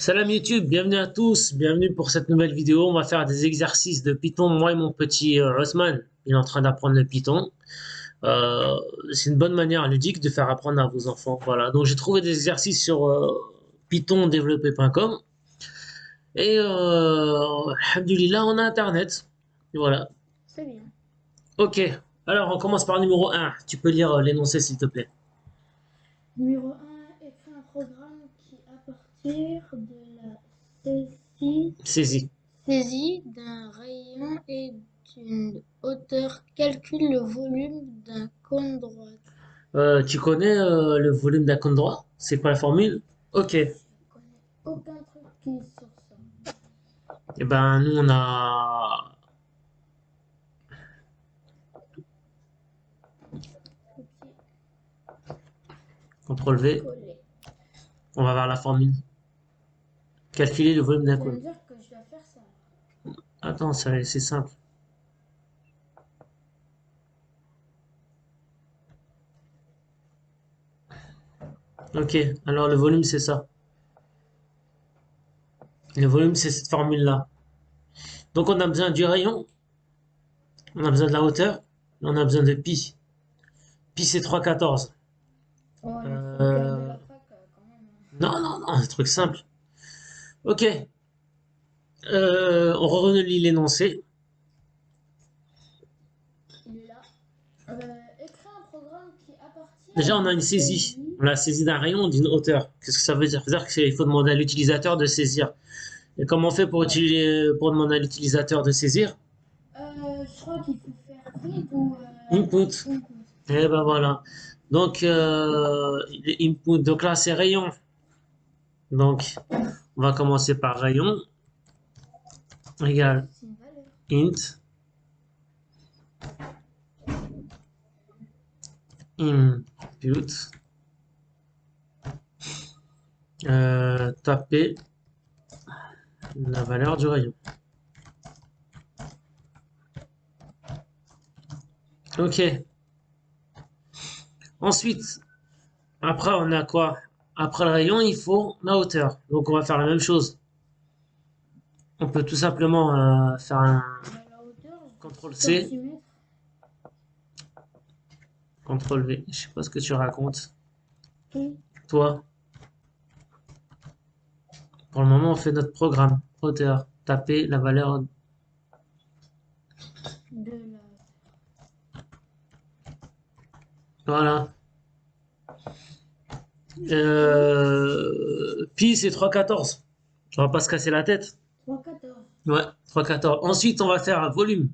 Salam YouTube, bienvenue à tous, bienvenue pour cette nouvelle vidéo. On va faire des exercices de Python. Moi et mon petit Osman, il est en train d'apprendre le Python. Euh, c'est une bonne manière ludique de faire apprendre à vos enfants. Voilà, donc j'ai trouvé des exercices sur pythondéveloppé.com et alhamdoulilah, on a Internet. Et voilà. C'est bien. Ok, alors on commence par numéro un. Tu peux lire l'énoncé s'il te plaît. Numéro 1, écrit un programme qui, à partir de la saisie, Saisie. saisie d'un rayon et d'une hauteur, calcule le volume d'un cône droit. Tu connais le volume d'un cône droit? C'est quoi la formule? Ok. Je connais aucun truc qui est sur ça. Et ben nous on a Copier, CTRL V, coller. on va voir la formule. Calculer le volume d'un Tu vas me cône. dire que je dois faire ça. Attends, c'est simple. Ok, alors le volume c'est ça. Le volume c'est cette formule-là. Donc on a besoin du rayon, on a besoin de la hauteur, on a besoin de pi. Pi c'est 3,14. Oh, les trucs de Euh... la fac, quand même. Non, non, non, un truc simple. Ok, on relit l'énoncé. Il est là. Écris un programme qui, à partir Déjà on a de une saisie. saisie, On a saisie d'un rayon ou d'une hauteur. Qu'est-ce que ça veut dire? Ça veut dire qu'il faut demander à l'utilisateur de saisir. Et comment on fait pour demander à l'utilisateur de saisir? je crois qu'il faut faire print ou Input. input. Et ben voilà. Donc, input. Donc là, c'est rayon. Donc, on va commencer par rayon égale C'est une valeur. int input. Taper la valeur du rayon. Ok. Ensuite, après, on a quoi? Après le rayon, il faut la hauteur. Donc, on va faire la même chose. On peut tout simplement faire un La hauteur, je dis CTRL 6 C, centimètres. CTRL V. Je sais pas ce que tu racontes. Oui. Toi, pour le moment, on fait notre programme. Hauteur. Taper la valeur. De la... Voilà. Oui. Pi, c'est 3,14. On va pas se casser la tête. 3,14. Ouais, 3,14. Ensuite, on va faire un volume.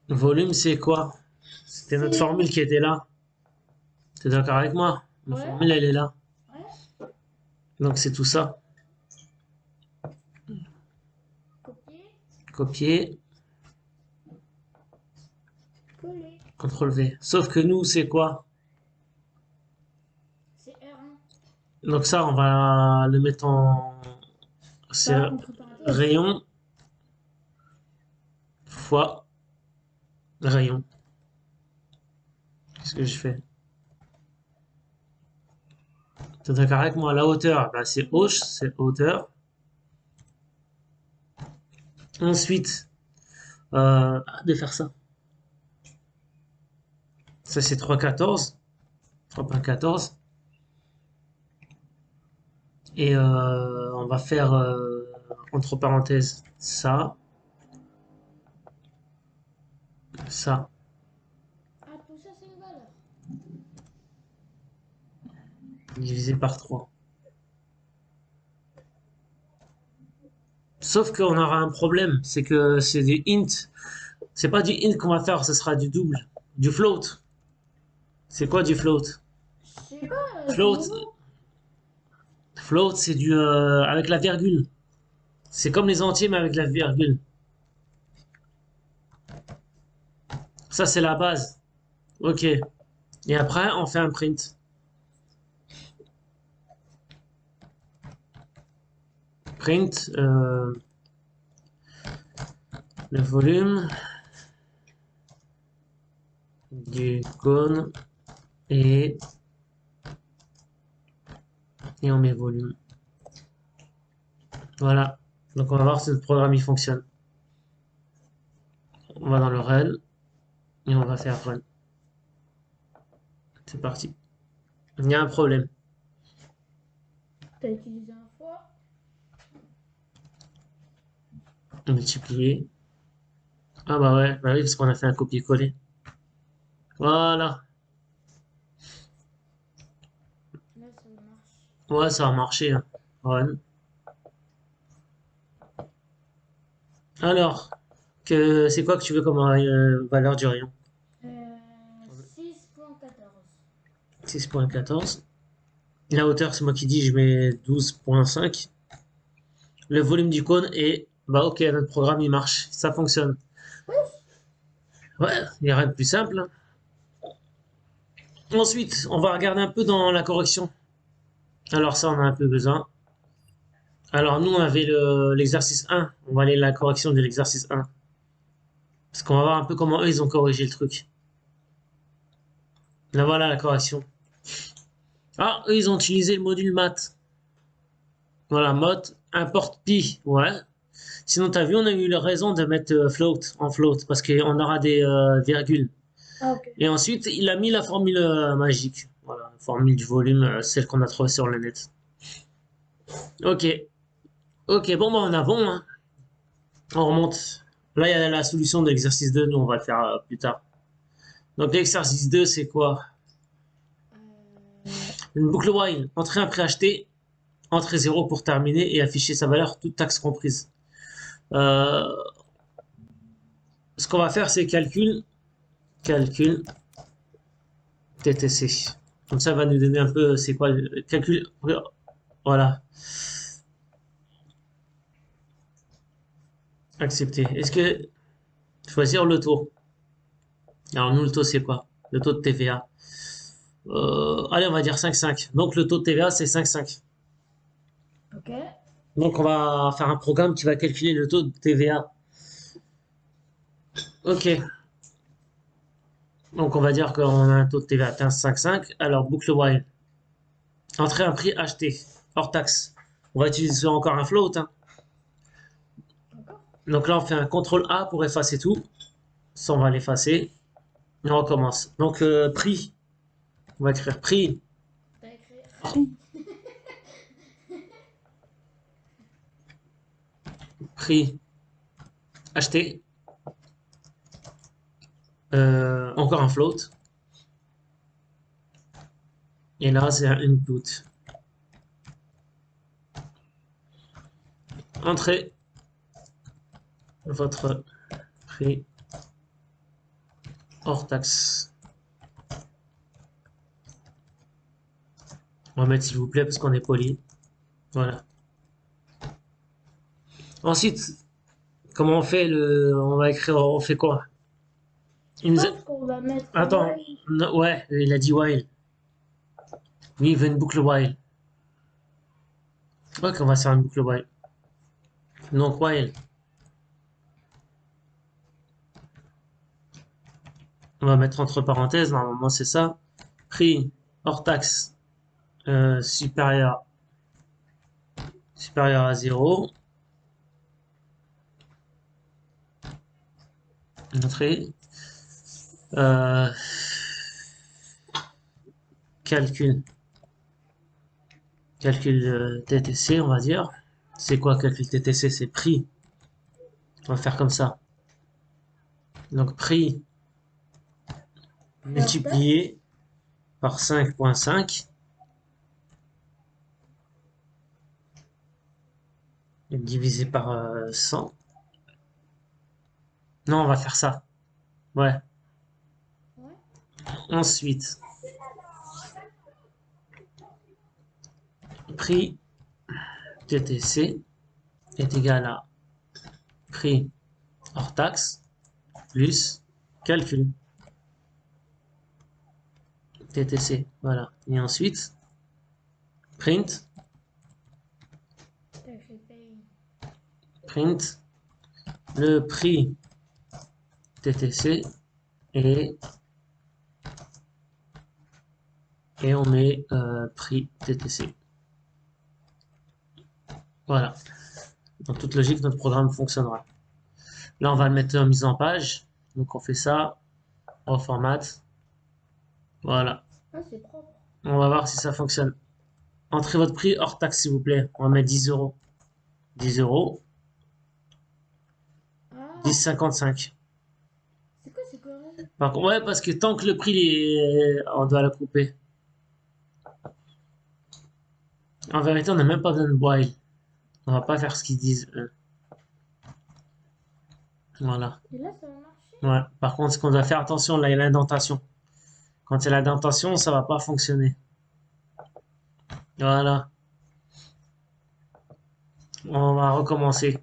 Volume, c'est quoi? C'était notre C'est... formule qui était là. T'es d'accord avec moi? La Ouais. formule, elle est là. Ouais. Donc, c'est tout ça. Copier. Copier. Coller. CTRL V. Sauf que nous, c'est quoi? C'est R1. Donc ça, on va le mettre en... C'est Ça, entre parenthèses. rayon fois rayon. Qu'est-ce que je fais? T'es d'accord avec moi? La hauteur, bah, c'est Oui. hauche, c'est hauteur. Ensuite, de faire ça. Ça, c'est 3,14. 3,14. Et on va faire, entre parenthèses, ça, ça, Ah, tout ça, c'est une valeur. divisé par 3. Sauf qu'on aura un problème, c'est que c'est du int. C'est pas du int qu'on va faire, ce sera du double. Du float. C'est quoi du float? Je sais pas, c'est Float, nouveau. float, c'est du avec la virgule. C'est comme les entiers mais avec la virgule. Ça c'est la base. Ok. Et après on fait un print. Print le volume du cône est et on met volume. Voilà. Donc on va voir si notre programme il fonctionne. On va dans le run et on va faire run. C'est parti. Il y a un problème. T'as utilisé un fois. Multiplier. Ah bah ouais, bah oui, parce qu'on a fait un copier-coller. Voilà. Là, ça marche. Ouais, ça a marché, hein. Run. Alors, c'est quoi que tu veux comme valeur du rayon? 6.14. 6.14. La hauteur, c'est moi qui dis, je mets 12.5. Le volume du cône est... Bah ok, notre programme, il marche. Ça fonctionne. Ouais, il n'y a rien de plus simple, hein. Ensuite, on va regarder un peu dans la correction. Alors ça, on a un peu besoin. Alors nous, on avait l'exercice 1. On va aller à la correction de l'exercice 1. Parce qu'on va voir un peu comment eux, ils ont corrigé le truc. Là, voilà la correction. Ah, eux, ils ont utilisé le module math. Voilà, mode import pi. Ouais. Sinon, tu as vu, on a eu la raison de mettre float en float. Parce qu'on aura des virgules. Ah, ok. Et ensuite, il a mis la formule magique. Voilà, la formule du volume, celle qu'on a trouvée sur le net. Ok. Ok, bon, bah, on a bon, hein. On remonte. Là, il y a la solution de l'exercice 2. Nous, on va le faire plus tard. Donc, l'exercice 2, c'est quoi? Euh, Une boucle while. Entrer un prix acheté, entrer 0 pour terminer et afficher sa valeur, toute taxe comprise. Euh, Ce qu'on va faire, c'est calcul, TTC. Comme ça, va nous donner un peu, c'est quoi le calcul. Voilà. Accepter. Est-ce que choisir le taux? Alors, nous, le taux, c'est quoi? Le taux de TVA. Allez, on va dire 5,5. Donc, le taux de TVA, c'est 5,5. ok. Donc, on va faire un programme qui va calculer le taux de TVA. Ok. Donc, on va dire qu'on a un taux de TVA à 15,5. Alors, boucle while. Entrer un prix acheté, hors taxe. On va utiliser encore un float, hein. D'accord. Donc là, on fait un CTRL A pour effacer tout. Ça, on va l'effacer. Et on recommence. Donc, prix. On va écrire prix. T'as écrit Prix acheté. Encore un float. Et là, c'est un input. Entrez votre prix hors taxe. On va mettre s'il vous plaît parce qu'on est poli. Voilà. Ensuite, comment on fait on va écrire, on fait quoi? Je pense qu'on va mettre Attends, while. ouais, il a dit while. Oui, il veut une boucle while. Ok, on va faire une boucle while. Donc while. On va mettre entre parenthèses, normalement c'est ça. Prix hors taxe supérieur à 0. Entrée. Euh, calcul. Calcul TTC, on va dire. C'est quoi calcul TTC? C'est prix. On va faire comme ça. Donc prix Et après, multiplié par 5,5 divisé par 100. Non, on va faire ça. Ouais. ouais. Ensuite, prix TTC est égal à prix hors taxe plus calcul TTC. Voilà. Et ensuite, print, T'as écrit paye. print le prix TTC et, et on met prix TTC. Voilà. Dans toute logique, notre programme fonctionnera. Là, on va le mettre en mise en page. Donc, on fait ça, on formate. Voilà. Ah, c'est propre. On va voir si ça fonctionne. Entrez votre prix hors taxe, s'il vous plaît. On va mettre 10 euros. 10 euros. Ah, 10,55. c'est quoi ces conneries? Par contre, ouais, parce que tant que le prix, on doit la couper. En vérité, on n'a même pas besoin de boil. On va pas faire ce qu'ils disent, eux. Voilà. Et là, ça va marcher? Ouais. Par contre, ce qu'on doit faire attention, là, il y a l'indentation. Quand il y a l'indentation, ça va pas fonctionner. Voilà. On va recommencer.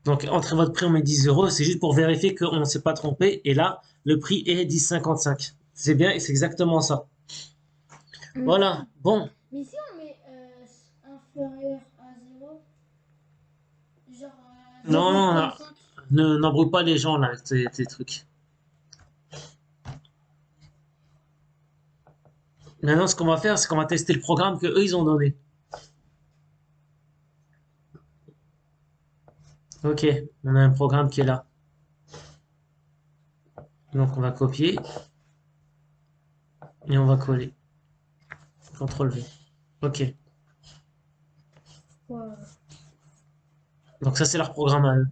Donc, entrez votre prix, on met 10 euros. C'est juste pour vérifier qu'on ne s'est pas trompé. Et là, le prix est 10,55. C'est bien, et c'est exactement ça. Voilà. Bon. Mais si on met inférieur à 0, genre Non, non, 0,35. n'embrouille pas les gens, là, avec tes trucs. Maintenant, ce qu'on va faire, c'est qu'on va tester le programme que eux ils ont donné. Ok, on a un programme qui est là. Donc, on va copier et on va coller. CTRL V. Ok. Wow, Donc, ça, c'est leur programme à eux.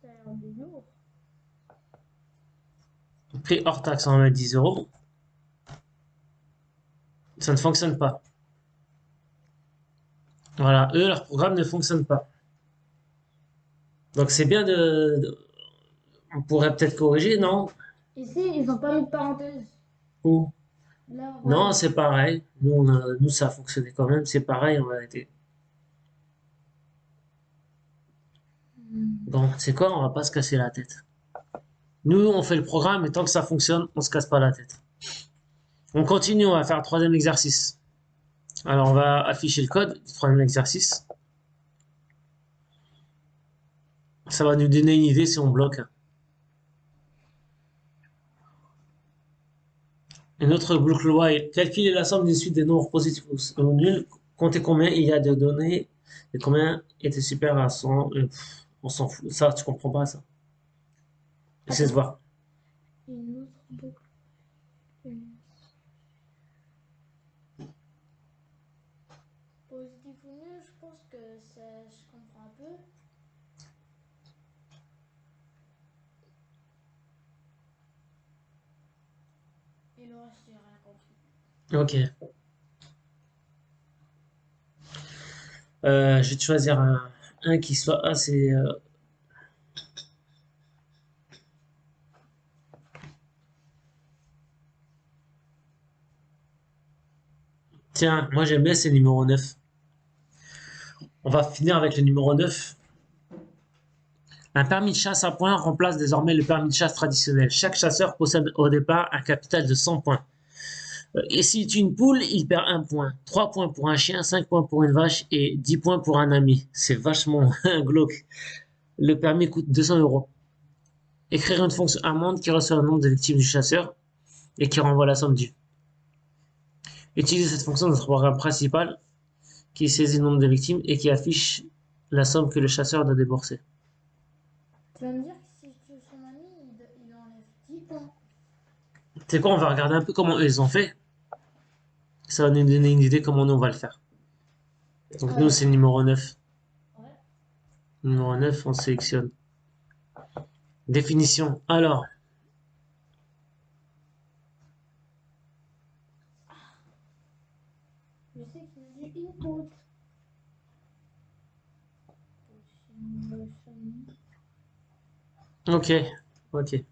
ça a l'air de lourd. Prix hors taxe, on va mettre 10 euros. Ça ne fonctionne pas. Voilà, eux, leur programme ne fonctionne pas. Donc, c'est bien on pourrait peut-être corriger, non? Ici, ils n'ont pas mis de parenthèse. Ou Là, non, ouais. c'est pareil. Nous, ça a fonctionné quand même. C'est pareil, on va arrêter. Bon, c'est quoi? On va pas se casser la tête. Nous, on fait le programme et tant que ça fonctionne, on se casse pas la tête. On continue, on va faire le troisième exercice. Alors, on va afficher le code du troisième exercice. Ça va nous donner une idée si on bloque. Une autre boucle while. Calculer la somme des suites des nombres positifs ou nuls. Comptez combien il y a de données et combien était supérieur à 100. On s'en fout. Ça, tu comprends pas ça. Essaie de Attends, voir. une autre boucle. Positif ou nul, je pense que ça, je comprends un peu. Et le reste, j'ai rien compris. Ok. Je vais te choisir un qui soit assez. Tiens, moi j'aime bien, c'est le numéro 9. On va finir avec le numéro 9. Un permis de chasse à points remplace désormais le permis de chasse traditionnel. Chaque chasseur possède au départ un capital de 100 points. Et s'il tue une poule, il perd un point. 3 points pour un chien, 5 points pour une vache et 10 points pour un ami. C'est vachement glauque. Le permis coûte 200 euros. Écrire une fonction amende qui reçoit le nombre de victimes du chasseur et qui renvoie la somme due. Utiliser cette fonction dans notre programme principal qui saisit le nombre de victimes et qui affiche la somme que le chasseur doit débourser. Tu vas me dire que si je tue son ami, il enlève 10 points. C'est quoi, on va regarder un peu comment eux ils ont fait. Ça va nous donner une idée comment nous on va le faire. Donc nous c'est le numéro 9. Ouais. Numéro 9, on sélectionne. Définition. Alors, Je sais qu'il me dit input. ok, ok.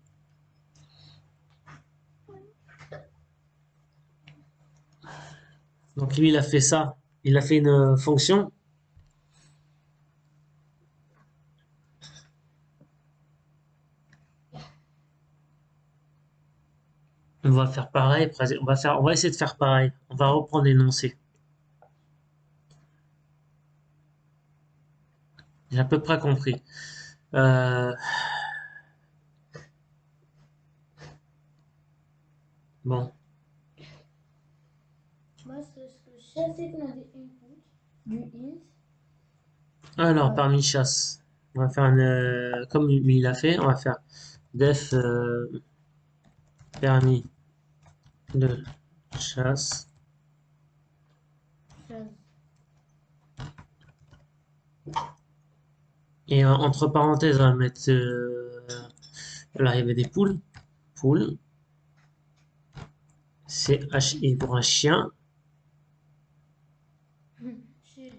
Donc lui il a fait ça. Il a fait une fonction. On va faire pareil. On va essayer de faire pareil. On va reprendre l'énoncé. J'ai à peu près compris. Euh, bon, Moi, ce que je sais, c'est qu'on a des inputs, du int. Alors, parmi chasse, on va faire comme il a fait, on va faire def permis de chasse. chasse. Et entre parenthèses, on va mettre. Là, il y avait des poules. Poules. C-H-I pour un chien. Chez-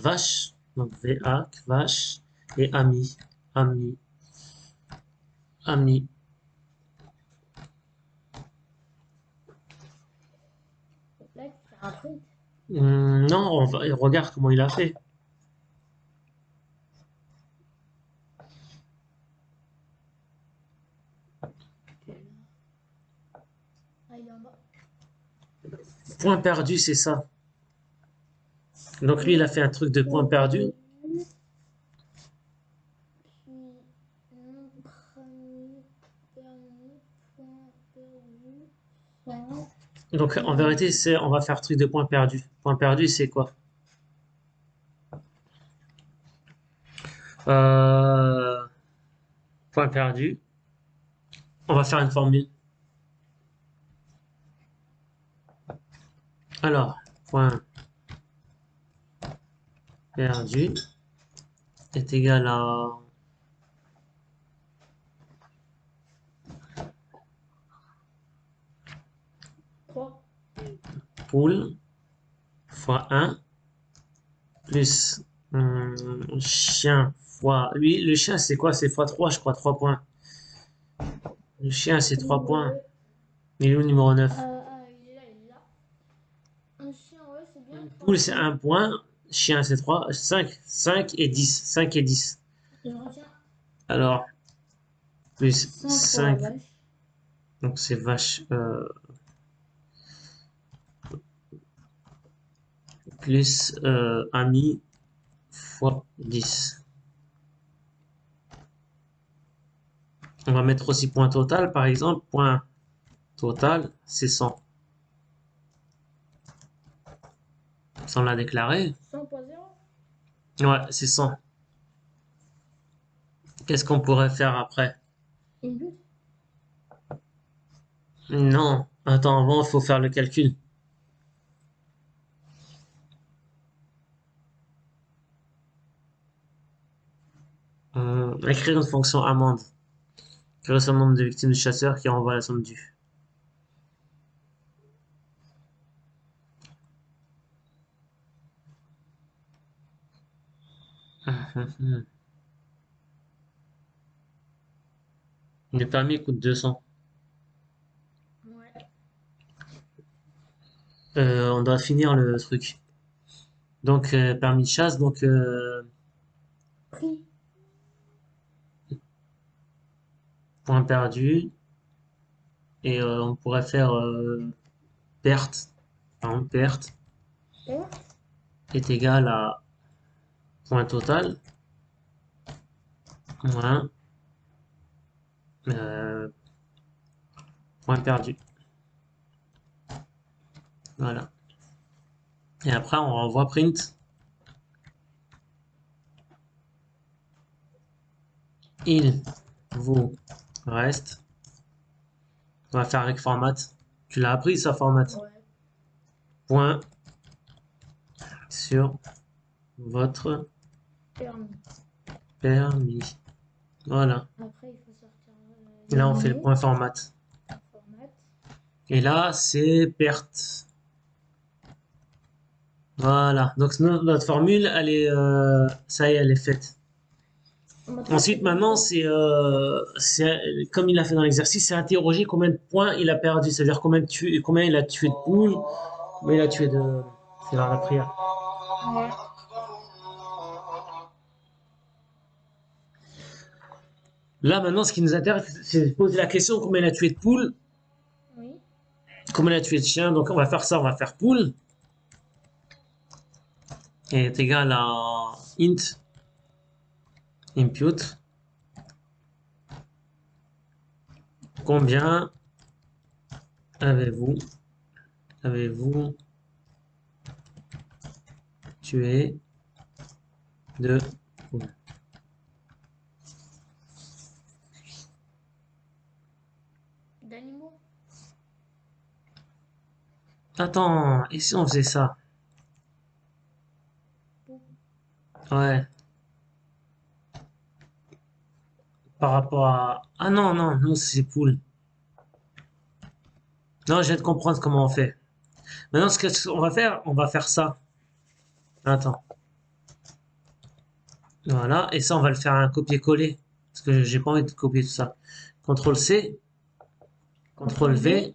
Vache. Donc V-A, vache. Et ami. Ami. Ami. Là, tu fais un print. Non, regarde comment il a fait. Ah, il est en bas. Point perdu, c'est ça. Donc lui, il a fait un truc de point Point perdu. perdu. Puis, nom premier, dernier, point perdu. Fin. Donc en vérité, on va faire truc de point perdu. Point perdu, c'est quoi? Euh, Point perdu. On va faire une formule. Alors, point perdu est égal à 3. poule fois 1 plus chien fois... Lui, le chien, c'est quoi? C'est fois 3, je crois, 3 points. Le chien, c'est 3 points. Ouais. Il est où, numéro 9? Il est là, il est là. Un chien, ouais, c'est bien. Poule, 3 c'est points. 1 point. Chien, c'est 3. 5 et 10. 5 et 10. Je retiens Alors, plus 5 pour la 5. vache. Donc, c'est vache. Plus ami fois 10. On va mettre aussi point total, par exemple. Point total, c'est 100. Sans la déclarer. 100.0. Ouais, c'est 100. Qu'est-ce qu'on pourrait faire après? Input. Non. Attends, avant, il faut faire le calcul. Écrire une fonction amende. Créer le nombre de victimes du chasseur qui renvoie la somme due. Le permis coûte 200. Ouais. On doit finir le truc. Donc, permis de chasse, donc Prix. point perdu. Et on pourrait faire perte. Par exemple, perte Perte. est égal à point total moins euh, point perdu. Voilà. Et après, on renvoie print. Il vous reste. On va faire avec format. Tu l'as appris, ça, format. Ouais. Point sur votre Permis. permis. Voilà. Après, il faut sortir Et les là, on fait le données. point format. Format. Et là, c'est perte. Voilà. Donc, notre formule, elle est, ça y est, elle est faite. Maintenant, c'est Ensuite, maintenant, comme il a fait dans l'exercice, c'est interroger combien de points il a perdu. C'est-à-dire combien il a tué de poules, combien il a tué de. C'est vers la prière. Ouais. Là, maintenant, ce qui nous intéresse, c'est de poser la question combien il a tué de poules, Oui. combien il a tué de chiens. Donc, on va faire ça, on va faire poule est égal à int input. Combien avez-vous avez-vous tué de poules. D'animaux. Attends, et si on faisait ça? Ouais, par rapport à... Ah non, non, nous c'est poules. Non, je viens de comprendre comment on fait. Maintenant, ce qu'on on va faire ça. Attends. Voilà, et ça, on va le faire un copier-coller. Parce que j'ai pas envie de copier tout ça. CTRL-C, CTRL-V,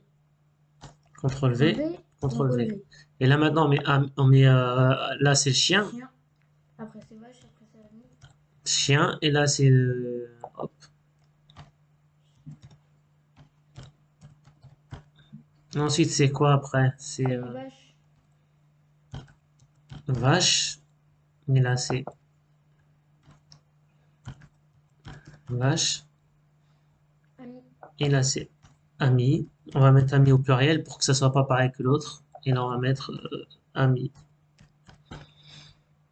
CTRL-V, V, CTRL-V. V. Et là, maintenant, là, c'est le chien. Chien. Après c'est vache, après c'est ami. Chien, et là, c'est... hop. Ensuite, c'est quoi après? C'est Vache. vache. Et là, c'est vache. Ami. Et là, c'est ami. On va mettre ami au pluriel pour que ça soit pas pareil que l'autre. Et là, on va mettre ami.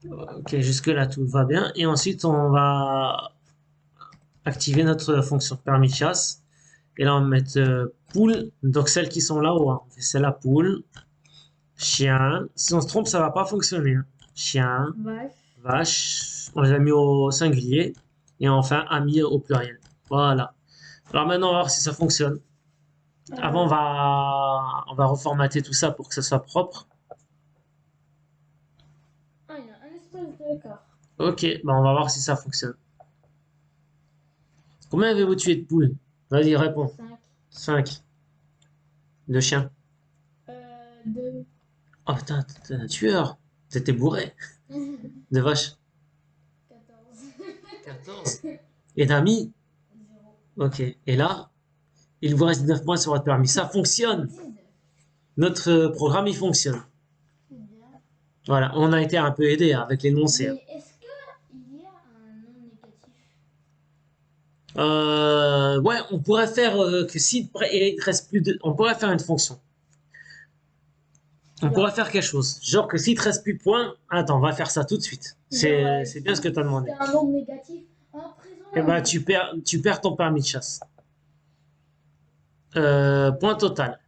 Ok, jusque-là, tout va bien. Et ensuite, on va activer notre fonction permis de chasse. Et là, on va mettre poule. Donc, celles qui sont là-haut, hein. C'est la poule. Chien. Si on se trompe, ça va pas fonctionner, hein. Chien. Vache. Vache. On les a mis au singulier. Et enfin, ami au pluriel. Voilà. Alors maintenant, on va voir si ça fonctionne. Avant, on va reformater tout ça pour que ça soit propre. Ah, il y a un espace d'écart. Ok, bah on va voir si ça fonctionne. Combien avez-vous tué de poules? Vas-y, réponds. 5. 5. De chiens. 2. Oh putain, t'es un tueur. T'étais bourré. De vaches. 14. 14. Et d'amis? 0. Ok. Et là, il vous reste 9 points sur votre permis. Ça fonctionne. 19. Notre programme, il fonctionne. C'est bien. Voilà, on a été un peu aidé avec l'énoncé, hein. Mais est-ce qu'il y a un non négatif? Ouais, on pourrait faire que si il reste plus de... On pourrait faire une fonction. On pourrait faire quelque chose. Genre que s'il te reste plus de points... Attends, on va faire ça tout de suite. C'est bien ce que tu as demandé. C'est un nombre négatif. En prison. Eh ben, tu perds ton permis de chasse. Point total.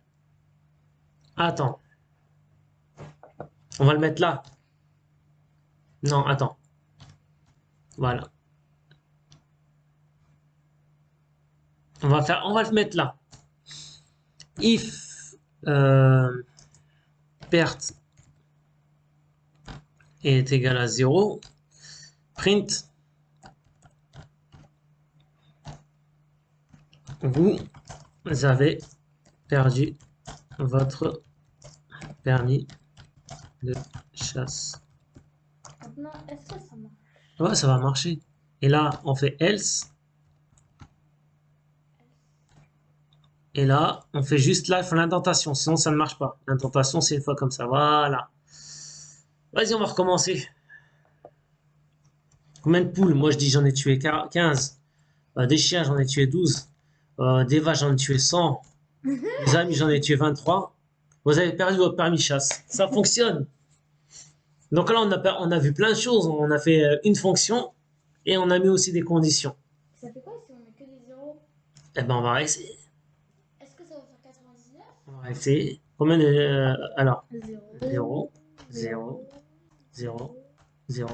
Attends. On va le mettre là. Non, attends. Voilà. On va le mettre là. If perte est égal à 0, print vous avez perdu votre permis de chasse. Maintenant, est-ce que ça marche? Ouais, ça va marcher. Et là, on fait else. Et là, on fait juste là, il faut l'indentation, sinon ça ne marche pas. L'indentation, c'est une fois comme ça. Voilà. Vas-y, on va recommencer. Combien de poules? Moi, je dis j'en ai tué 15. Des chiens, j'en ai tué 12. Des vaches, j'en ai tué 100. Des amis, j'en ai tué 23. Vous avez perdu votre permis de chasse. Ça fonctionne. Donc là, on a vu plein de choses. On a fait une fonction et on a mis aussi des conditions. Ça fait quoi si on met que des zéros? Eh ben, on va essayer. Est-ce que ça va faire 99? On va essayer. Combien de... alors, 0. 0, 0, 0, 0.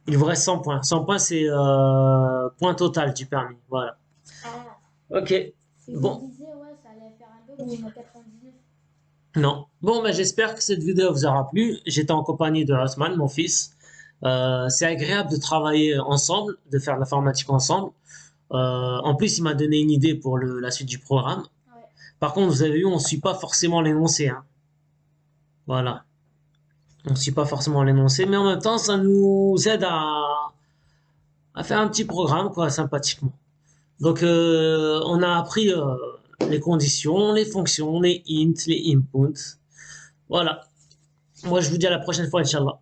Il vous reste 100 points. 100 points, c'est point total du permis. Voilà. Ah. Ok. Si Bon. je disais, ouais, ça allait faire un peu pour 99. Non. Bon, ben, j'espère que cette vidéo vous aura plu. J'étais en compagnie de Osman, mon fils. C'est agréable de travailler ensemble, de faire de l'informatique ensemble. En plus, il m'a donné une idée pour la suite du programme. Ouais. Par contre, vous avez vu, on ne suit pas forcément l'énoncé, hein. Voilà. On ne suit pas forcément l'énoncé, mais en même temps, ça nous aide à faire un petit programme, quoi, sympathiquement. Donc, on a appris les conditions, les fonctions, les int, les inputs. Voilà. Moi, je vous dis à la prochaine fois, Inch'Allah.